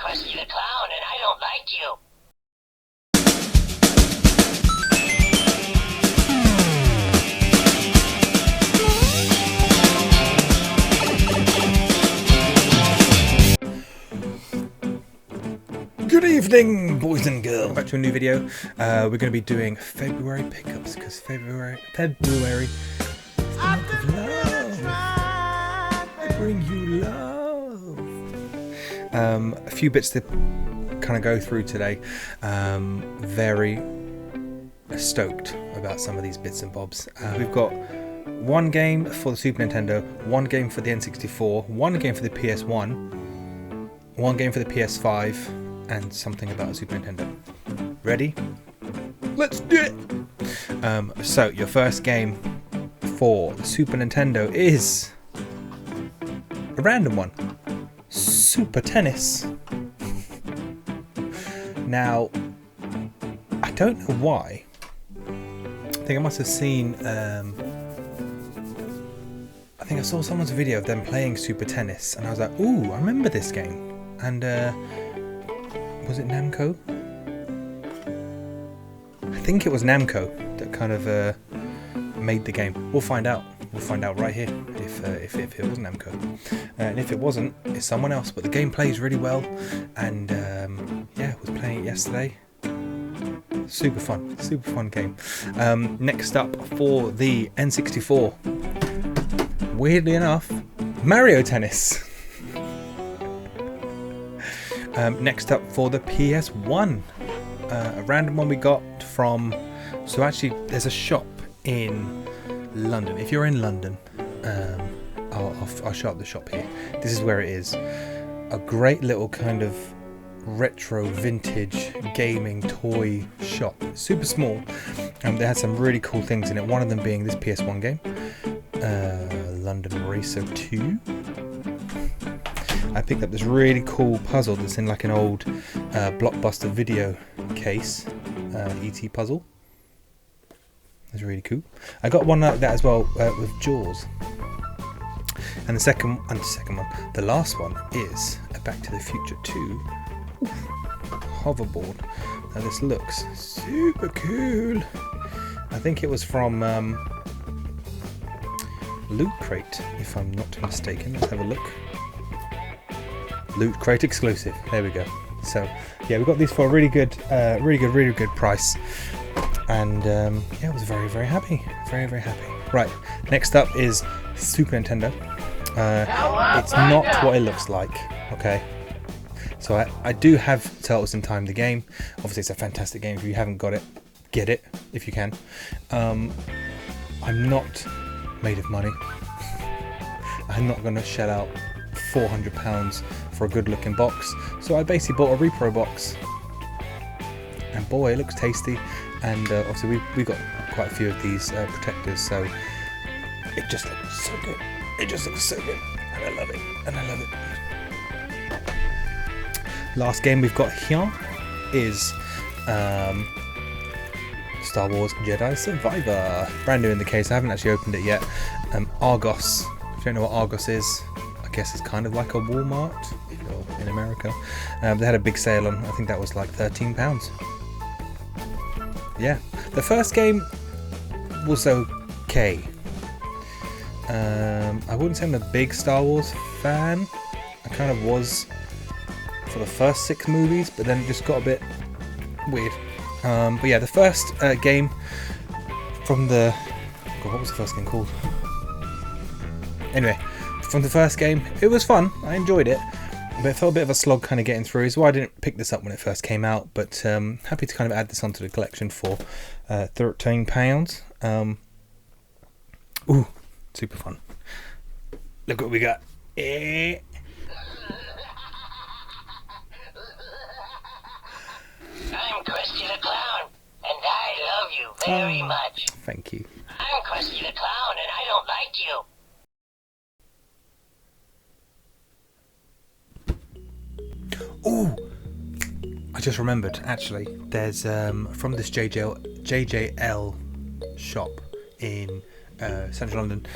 Krusty the Clown, and I don't like you. Good evening, boys and girls. Back to a new video. We're going to be doing February pickups because February is the month of love. I bring you love. A few bits to kind of go through today. Very stoked about some of these bits and bobs. We've got one game for the Super Nintendo, one game for the N64, one game for the PS1, one game for the PS5. And something about a Super Nintendo. Ready? Let's do it! So, your first game for the Super Nintendo is a random one. Super Tennis. Now, I don't know why. I think I must have seen... I think I saw someone's video of them playing Super Tennis, and I was like, ooh, I remember this game. And, was it Namco? I think it was Namco that kind of made the game. We'll find out. We'll find out right here if it was Namco. And if it wasn't, it's someone else. But the game plays really well. And yeah, I was playing it yesterday. Super fun game. Next up for the N64. Weirdly enough, Mario Tennis. Next up for the PS1, a random one we got from, so actually there's a shop in London. If you're in London, I'll show up the shop here. This is where it is. A great little kind of retro vintage gaming toy shop. Super small. They had some really cool things in it. One of them being this PS1 game, London Racer 2. I picked up this really cool puzzle that's in like an old Blockbuster video case, ET puzzle. It's really cool. I got one like that as well with Jaws. And the last one is a Back to the Future 2 hoverboard. Now this looks super cool. I think it was from Loot Crate, if I'm not mistaken. Let's have a look. Loot Crate exclusive. There we go. So yeah, we got these for a really good price, and yeah, I was very happy. Very happy. Right, next up is Super Nintendo. It's not what it looks like. Okay, so I do have Turtles in Time, the game. Obviously, it's a fantastic game. If you haven't got it, get it if you can. I'm not made of money. I'm not going to shell out £400 for a good looking box, so I basically bought a repro box, and boy, it looks tasty. And obviously we got quite a few of these protectors, so it just looks so good. It just looks so good, and I love it. Last game we've got here is Star Wars Jedi Survivor, brand new in the case. I haven't actually opened it yet. Argos, if you don't know what Argos is, I guess it's kind of like a Walmart if you're in America. They had a big sale on, I think that was like £13. Yeah, the first game was okay. I wouldn't say I'm a big Star Wars fan. I kind of was for the first 6 movies, but then it just got a bit weird. But yeah, the first game from the... God, what was the first game called? Anyway, from the first game, it was fun. I enjoyed it, but it felt a bit of a slog kind of getting through. So I didn't pick this up when it first came out, but happy to kind of add this onto the collection for £13. Ooh, super fun. Look what we got. I'm Krusty the Clown, and I love you very much. Thank you. I'm Krusty the Clown, and I don't like you. Oh, I just remembered, actually, there's from this JJL shop in central London,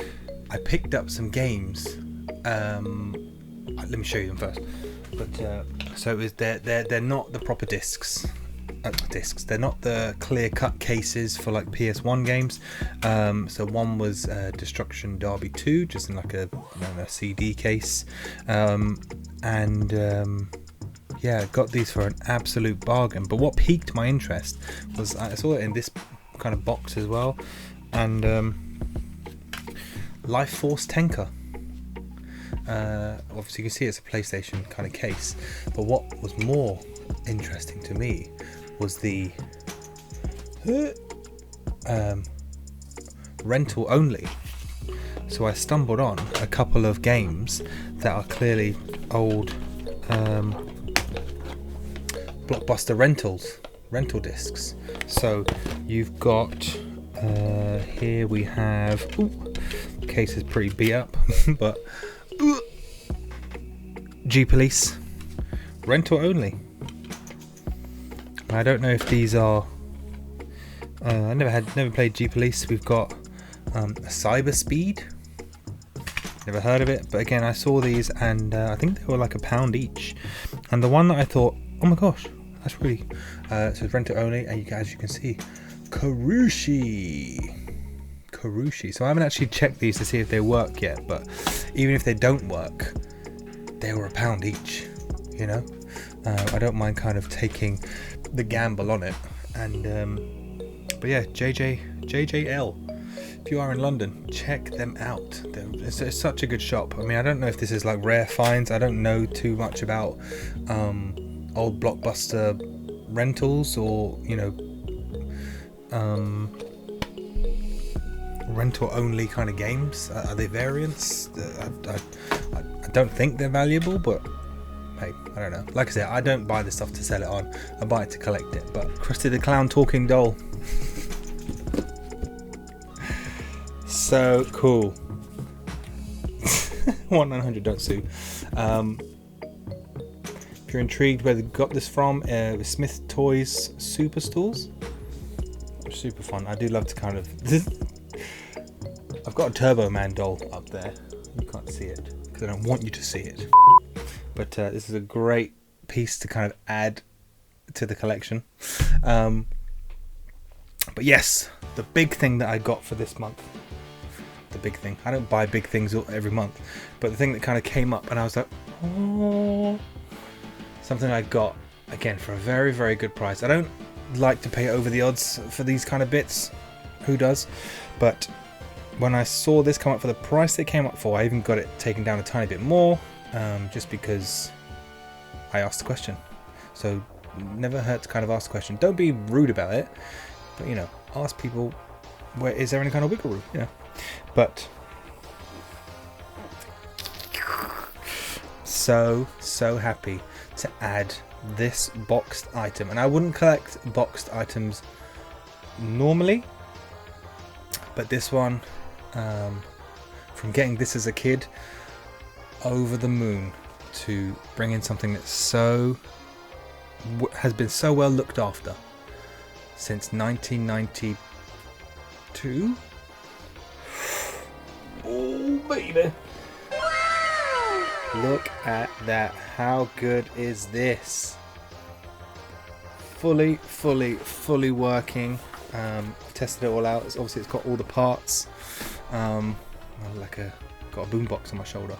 I picked up some games. Let me show you them first. But So they're not the proper discs. They're not the clear-cut cases for like PS1 games. So one was Destruction Derby 2, just in like a CD case, yeah, got these for an absolute bargain. But what piqued my interest was I saw it in this kind of box as well, and Life Force Tenka. Obviously you can see it's a PlayStation kind of case, but what was more interesting to me was the rental only. So I stumbled on a couple of games that are clearly old Blockbuster rental discs. So you've got here we have, case is pretty beat up, but G Police rental only. I don't know if these are. I never played G Police. We've got a Cyber Speed. Never heard of it, but again, I saw these and I think they were like £1 each. And the one that I thought, oh my gosh, that's really. So it's rental only, and as you can see, Karushi. So I haven't actually checked these to see if they work yet, but even if they don't work, they were £1 each. You know, I don't mind kind of taking the gamble on it. And but yeah, JJL, if you are in London, check them out. It's such a good shop. I mean, I don't know if this is like rare finds. I don't know too much about old Blockbuster rentals, or rental only kind of games. Are they variants? I don't think they're valuable, but hey, I don't know. Like I said, I don't buy this stuff to sell it on. I buy it to collect it. But Krusty the Clown talking doll. So cool. 1900, don't sue. If you're intrigued where they got this from, Smith Toys Superstores. Super fun. I do love to kind of... I've got a Turbo Man doll up there. You can't see it because I don't want you to see it. But this is a great piece to kind of add to the collection. But yes, the big thing that I got for this month. The big thing. I don't buy big things every month. But the thing that kind of came up and I was like, oh. Something I got, again, for a very, very good price. I don't like to pay over the odds for these kind of bits. Who does? But when I saw this come up for the price they came up for, I even got it taken down a tiny bit more. Just because I asked the question. So never hurt to kind of ask the question. Don't be rude about it, but ask people, where is there any kind of wiggle room, But so happy to add this boxed item, and I wouldn't collect boxed items normally, but this one, from getting this as a kid, over the moon to bring in something that's has been so well looked after since 1992. Oh baby, wow. Look at that. How good is this? Fully working. I've tested it all out. It's got all the parts. Got a boombox on my shoulder.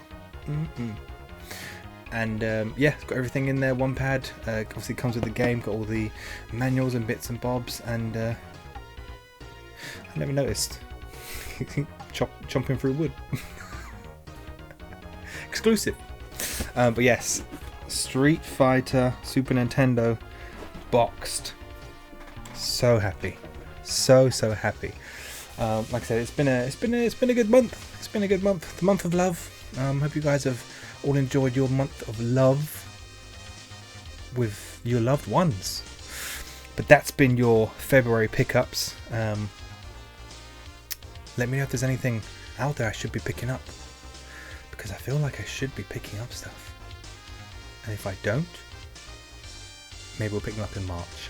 And yeah, it's got everything in there. One pad. Obviously comes with the game. Got all the manuals and bits and bobs. And I never noticed. Chomping through wood. Exclusive. But yes, Street Fighter Super Nintendo boxed. So happy. So happy. Like I said, it's been a good month. It's been a good month. The month of love. Hope you guys have all enjoyed your month of love with your loved ones. But that's been your February pickups. Let me know if there's anything out there I should be picking up, because I feel like I should be picking up stuff. And if I don't, maybe we'll pick them up in March.